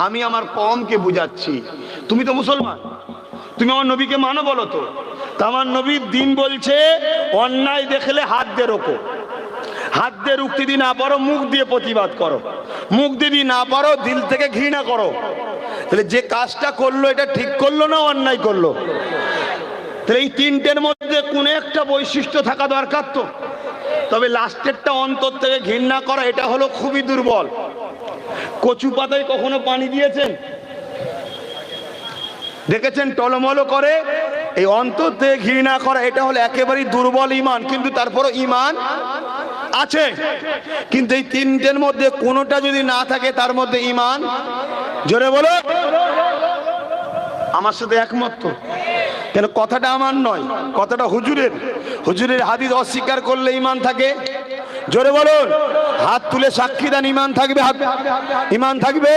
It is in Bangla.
আমি আমার কওমকে বুঝাচ্ছি, তুমি তো মুসলমান, তুমি আমার নবীকে মানো বলো তো। তা আমার নবীর দিন বলছে অন্যায় দেখলে হাত দিয়ে রোকো, হাত দিয়ে রুখতে দি না পারো মুখ দিয়ে প্রতিবাদ করো, মুখ দিয়ে না পারো দিল থেকে ঘৃণা করো। তাহলে যে কাজটা করলো এটা ঠিক করলো না অন্যায় করলো? তাহলে এই তিনটের মধ্যে কোন একটা বৈশিষ্ট্য থাকা দরকার তো। তবে লাস্টেরটা অন্তর থেকে ঘৃণা করা, এটা হলো খুবই দুর্বল। কচু পাতায় কখনো পানি দিয়েছেন? দেখেছেন টলমলো করে? এই অন্তর থেকে ঘৃণা করা এটা হলো একেবারেই দুর্বল ইমান। কিন্তু তারপরও ইমান আছে। কিন্তু এই তিনটের মধ্যে কোনোটা যদি না থাকে তার মধ্যে ইমান, জোরে বলো, আমার সাথে একমত তো? কেন কথাটা আমার নয়, কথাটা হুজুরের। হুজুরের হাদিস অস্বীকার করলে ইমান থাকে? জোরে বলুন, হাত তুলে সাক্ষী দেন ইমান থাকবে, ইমান থাকবে।